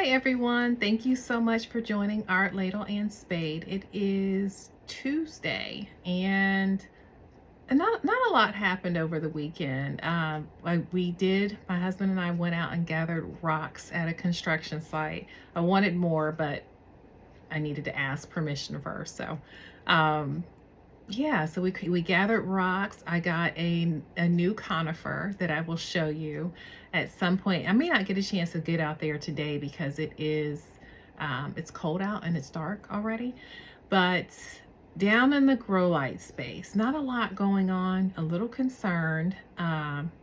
Hi everyone, thank you so much for joining Art, Ladle, and Spade. It is Tuesday and not a lot happened over the weekend. My husband and I went out and gathered rocks at a construction site. I wanted more, but I needed to ask permission first. Um, so we gathered rocks. I got a new conifer that I will show you at some point. I may not get a chance to get out there today because it's cold out and it's dark already. But down in the grow light space, not a lot going on. A little concerned.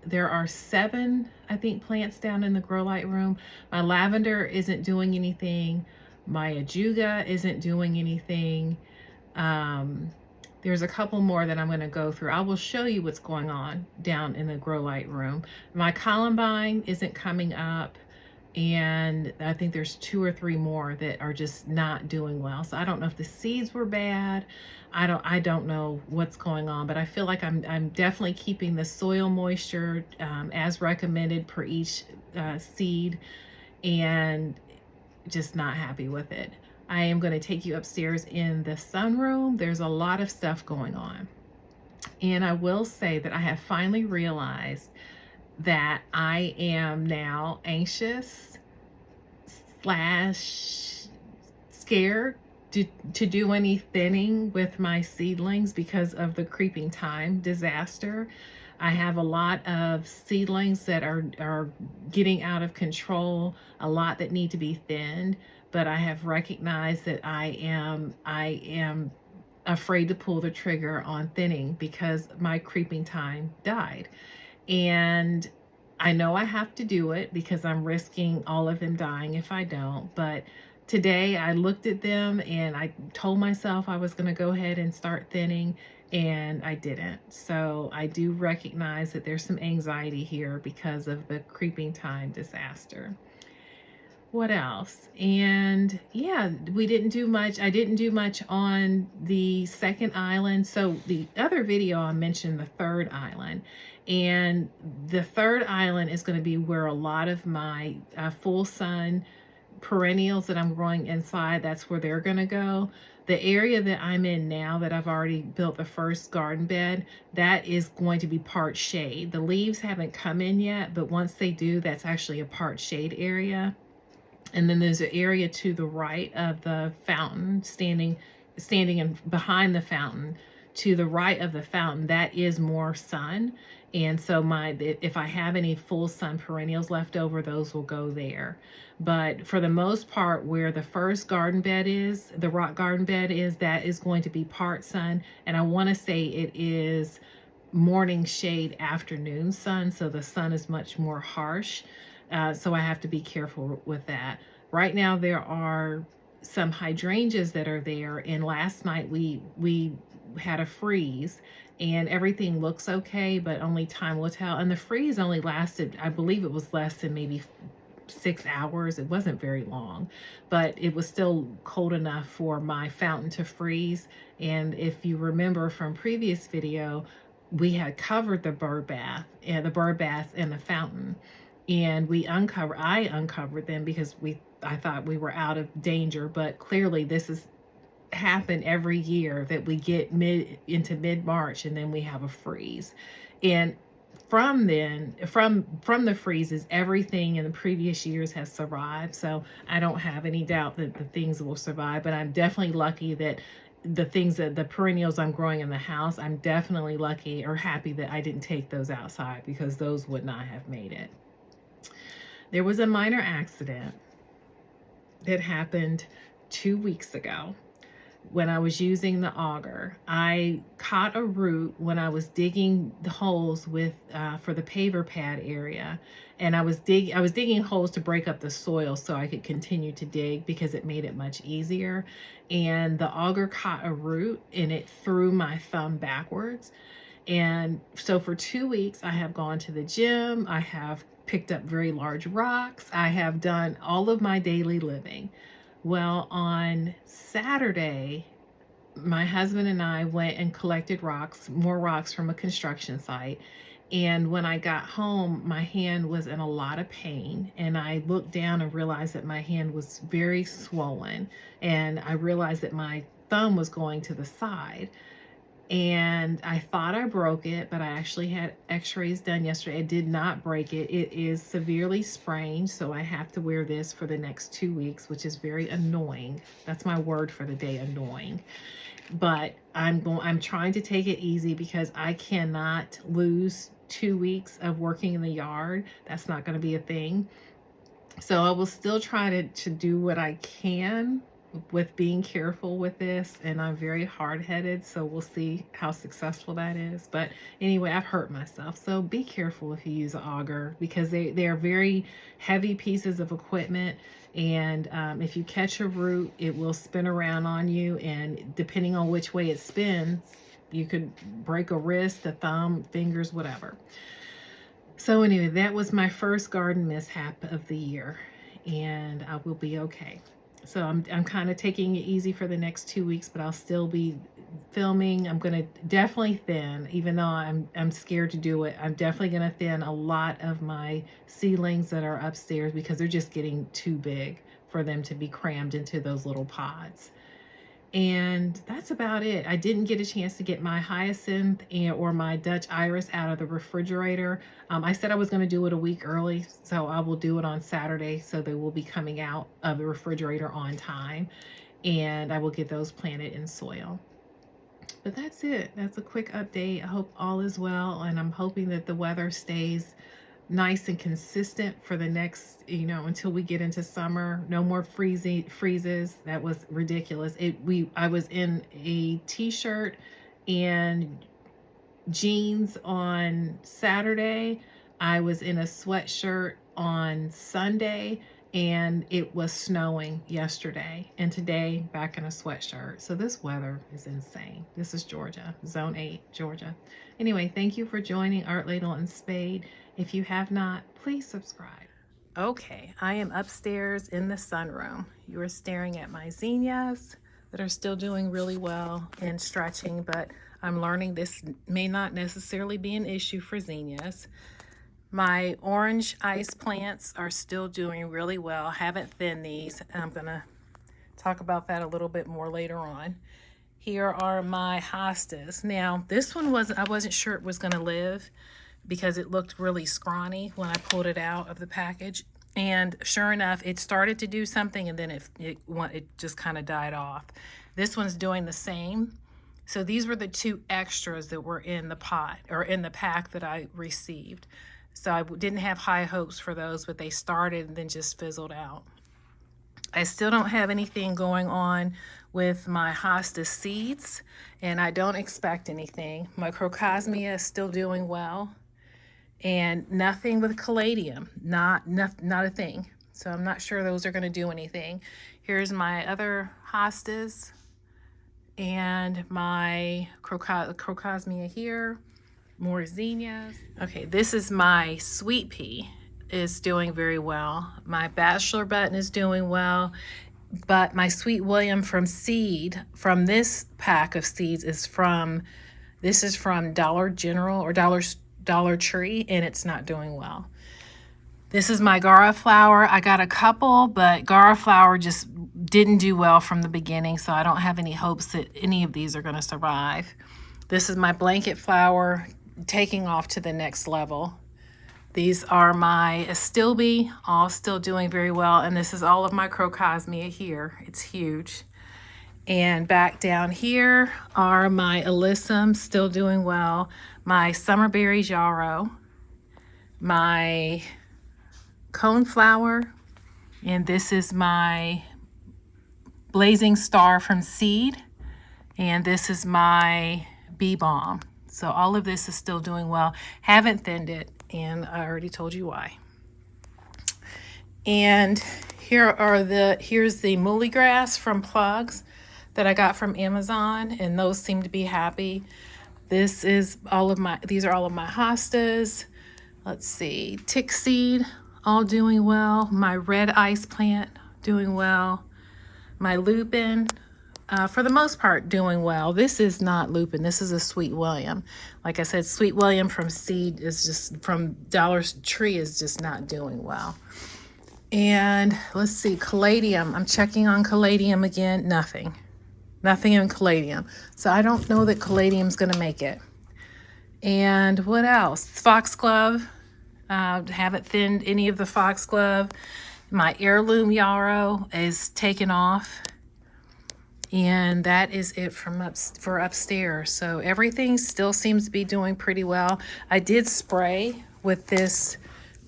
There are 7, I think, plants down in the grow light room. My lavender isn't doing anything. My ajuga isn't doing anything. Um, there's a couple more that I'm going to go through. I will show you what's going on down in the grow light room. My columbine isn't coming up, and I think there's 2 or 3 more that are just not doing well. So I don't know if the seeds were bad. I don't know what's going on, but I feel like I'm definitely keeping the soil moisture as recommended per each seed, and just not happy with it. I am going to take you upstairs in the sunroom. There's a lot of stuff going on. And I will say that I have finally realized that I am now anxious slash scared to do any thinning with my seedlings because of the creeping time disaster. I have a lot of seedlings that are getting out of control, a lot that need to be thinned, but I have recognized that I am afraid to pull the trigger on thinning because my creeping time died. And I know I have to do it because I'm risking all of them dying if I don't, but today I looked at them and I told myself I was going to go ahead and start thinning, and I didn't. So I do recognize that there's some anxiety here because of the creeping time disaster. What else? And yeah, we didn't do much. I didn't do much on the second island. So the other video I mentioned the third island, and the third island is going to be where a lot of my full sun perennials that I'm growing inside, that's where they're going to go. The area that I'm in now, that I've already built the first garden bed, that is going to be part shade. The leaves haven't come in yet, but once they do, that's actually a part shade area. And then there's an area to the right of the fountain, standing in behind the fountain, to the right of the fountain, that is more sun. And so if I have any full sun perennials left over, those will go there. But for the most part, where the first garden bed is, the rock garden bed is, that is going to be part sun. And I want to say it is morning shade, afternoon sun. So the sun is much more harsh. So I have to be careful with that. Right now, there are some hydrangeas that are there. And last night we had a freeze and everything looks okay, but only time will tell. And the freeze only lasted, I believe it was less than maybe 6 hours. It wasn't very long, but it was still cold enough for my fountain to freeze. And if you remember from previous video, we had covered the bird bath and the fountain, and I uncovered them because I thought we were out of danger, but clearly this is happen every year that we get into mid-March and then we have a freeze. And from the freezes, everything in the previous years has survived. So I don't have any doubt that the things will survive, but I'm definitely lucky that the perennials I'm growing in the house, I'm definitely lucky or happy that I didn't take those outside, because those would not have made it. There was a minor accident that happened 2 weeks ago when I was using the auger. I caught a root when I was digging the holes for the paver pad area, and I was digging holes to break up the soil so I could continue to dig because it made it much easier. And the auger caught a root and it threw my thumb backwards. And so for 2 weeks, I have gone to the gym. I have picked up very large rocks. I have done all of my daily living. Well, on Saturday, my husband and I went and collected more rocks from a construction site. And when I got home, my hand was in a lot of pain. And I looked down and realized that my hand was very swollen. And I realized that my thumb was going to the side. And I thought I broke it, but I actually had x-rays done yesterday. I did not break it. It is severely sprained, so I have to wear this for the next 2 weeks, which is very annoying. That's my word for the day, annoying. But I'm trying to take it easy because I cannot lose 2 weeks of working in the yard. That's not going to be a thing. So I will still try to do what I can with being careful with this, and I'm very hard-headed, so we'll see how successful that is. But anyway, I've hurt myself, so be careful if you use an auger, because they are very heavy pieces of equipment, and if you catch a root, it will spin around on you, and depending on which way it spins, you could break a wrist, a thumb, fingers, whatever. So anyway, that was my first garden mishap of the year, and I will be okay. So I'm kind of taking it easy for the next 2 weeks, but I'll still be filming. I'm going to definitely thin, even though I'm scared to do it. I'm definitely going to thin a lot of my seedlings that are upstairs because they're just getting too big for them to be crammed into those little pods. And that's about it. I didn't get a chance to get my hyacinth or my Dutch iris out of the refrigerator. I said I was going to do it a week early, so I will do it on Saturday, so they will be coming out of the refrigerator on time, and I will get those planted in soil. But that's it. That's a quick update. I hope all is well, and I'm hoping that the weather stays nice and consistent for the next, until we get into summer. No more freezes. That was ridiculous. I was in a t-shirt and jeans on Saturday. I was in a sweatshirt on Sunday, and it was snowing yesterday, and today back in a sweatshirt. So this weather is insane. This is Georgia, Zone 8, Georgia. Anyway, thank you for joining Art Ladle and Spade. If you have not, please subscribe. Okay, I am upstairs in the sunroom. You are staring at my zinnias that are still doing really well and stretching, but I'm learning this may not necessarily be an issue for zinnias. My orange ice plants are still doing really well. Haven't thinned these. I'm gonna talk about that a little bit more later on. Here are my hostas. Now, this one I wasn't sure it was gonna live because it looked really scrawny when I pulled it out of the package. And sure enough, it started to do something, and then it just kind of died off. This one's doing the same. So these were the 2 extras that were in the pot or in the pack that I received. So I didn't have high hopes for those, but they started and then just fizzled out. I still don't have anything going on with my hosta seeds, and I don't expect anything. My crocosmia is still doing well, and nothing with caladium, not a thing. So I'm not sure those are going to do anything. Here's my other hostas and my crocosmia here. More zinnias. Okay, this is my sweet pea is doing very well. My bachelor button is doing well, but my sweet William from this pack of seeds is from Dollar General or Dollar Tree, and it's not doing well. This is my Gara flower. I got a couple, but Gara flower just didn't do well from the beginning, so I don't have any hopes that any of these are going to survive. This is my blanket flower, taking off to the next level. These are my Astilbe, all still doing very well, and this is all of my crocosmia here. It's huge. And back down here are my alyssum, still doing well, my summerberry jarro, my coneflower, and this is my blazing star from seed, and this is my bee balm. So all of this is still doing well. Haven't thinned it, and I already told you why. And here's the muhly grass from plugs that I got from Amazon, and those seem to be happy. These are all of my hostas. Let's see, tick seed, all doing well. My red ice plant doing well. My lupin for the most part, doing well. This is not lupin. This is a Sweet William. Like I said, Sweet William from seed is just from Dollar Tree is just not doing well. And let's see, caladium. I'm checking on caladium again. Nothing in caladium. So I don't know that caladium's going to make it. And what else? Foxglove. Haven't thinned any of the foxglove. My heirloom yarrow is taken off. And that is it for upstairs. So everything still seems to be doing pretty well. I did spray with this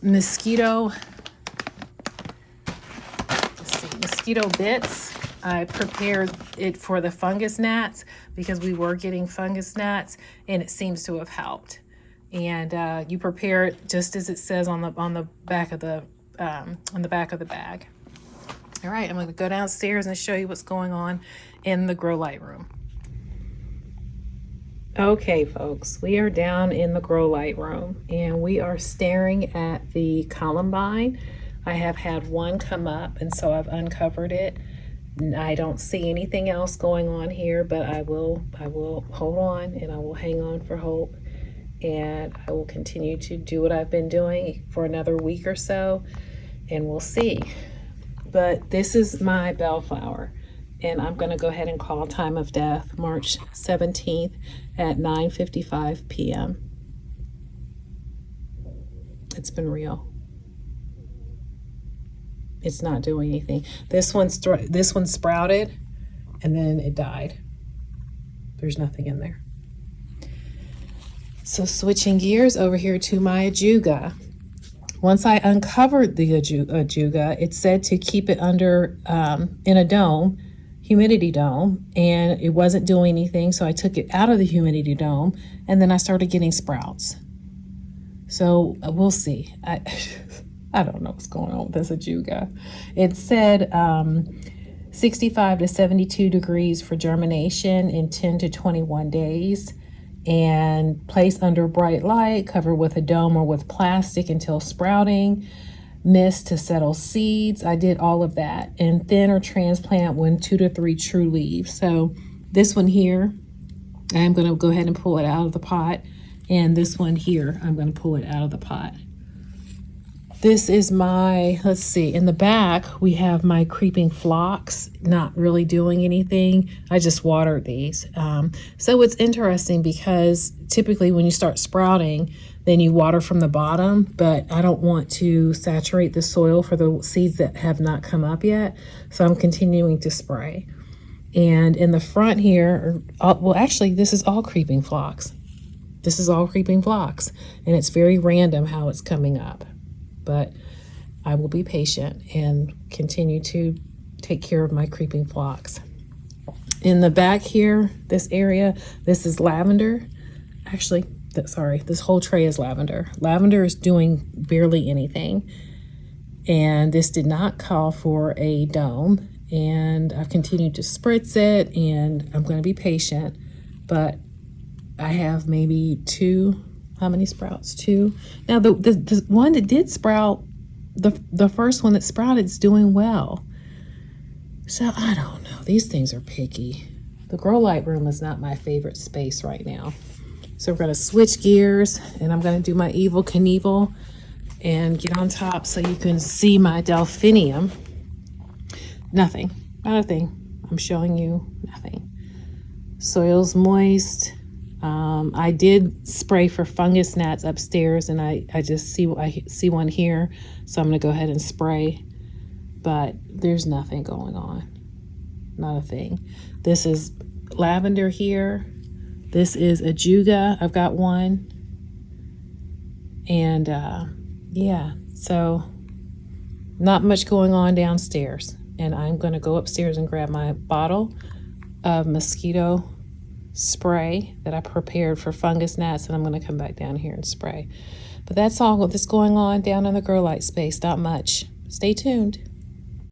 mosquito bits. I prepared it for the fungus gnats because we were getting fungus gnats, and it seems to have helped. And you prepare it just as it says on the back of the bag. All right, I'm going to go downstairs and show you what's going on in the grow light room. Okay, folks, we are down in the grow light room, and we are staring at the columbine. I have had one come up, and so I've uncovered it. I don't see anything else going on here, but I will hold on, and I will hang on for hope, and I will continue to do what I've been doing for another week or so, and we'll see. But this is my bellflower, and I'm going to go ahead and call time of death, March 17th at 9:55 p.m. It's been real. It's not doing anything. This one sprouted, and then it died. There's nothing in there. So switching gears over here to my ajuga. Once I uncovered the ajuga, it said to keep it under in a dome, humidity dome, and it wasn't doing anything. So I took it out of the humidity dome, and then I started getting sprouts. So we'll see. I don't know what's going on with this ajuga. It said 65 to 72 degrees for germination in 10 to 21 days. And place under bright light, cover with a dome or with plastic until sprouting, mist to settle seeds. I did all of that. And thin or transplant when 2 to 3 true leaves. So this one here, I'm going to go ahead and pull it out of the pot. And this one here, I'm going to pull it out of the pot. This is my, let's see, in the back, we have my creeping phlox, not really doing anything. I just watered these. So it's interesting because typically when you start sprouting, then you water from the bottom, but I don't want to saturate the soil for the seeds that have not come up yet. So I'm continuing to spray. And in the front here, well, actually, this is all creeping phlox. This is all creeping phlox, and it's very random how it's coming up. But I will be patient and continue to take care of my creeping phlox. In the back here, this area, this is lavender. Actually, sorry, this whole tray is lavender. Lavender is doing barely anything. And this did not call for a dome. And I've continued to spritz it, and I'm going to be patient. But I have maybe 2. How many sprouts? 2. Now the one that did sprout, the first one that sprouted is doing well. So I don't know. These things are picky. The grow light room is not my favorite space right now. So we're going to switch gears, and I'm going to do my Evel Knievel and get on top so you can see my delphinium. Nothing. Not a thing. I'm showing you nothing. Soil's moist. I did spray for fungus gnats upstairs, and I see one here, so I'm going to go ahead and spray, but there's nothing going on. Not a thing. This is lavender here. This is ajuga. I've got one. And yeah, so not much going on downstairs. And I'm going to go upstairs and grab my bottle of mosquito spray that I prepared for fungus gnats, and I'm going to come back down here and spray. But that's all that's going on down in the grow light space. Not much. Stay tuned.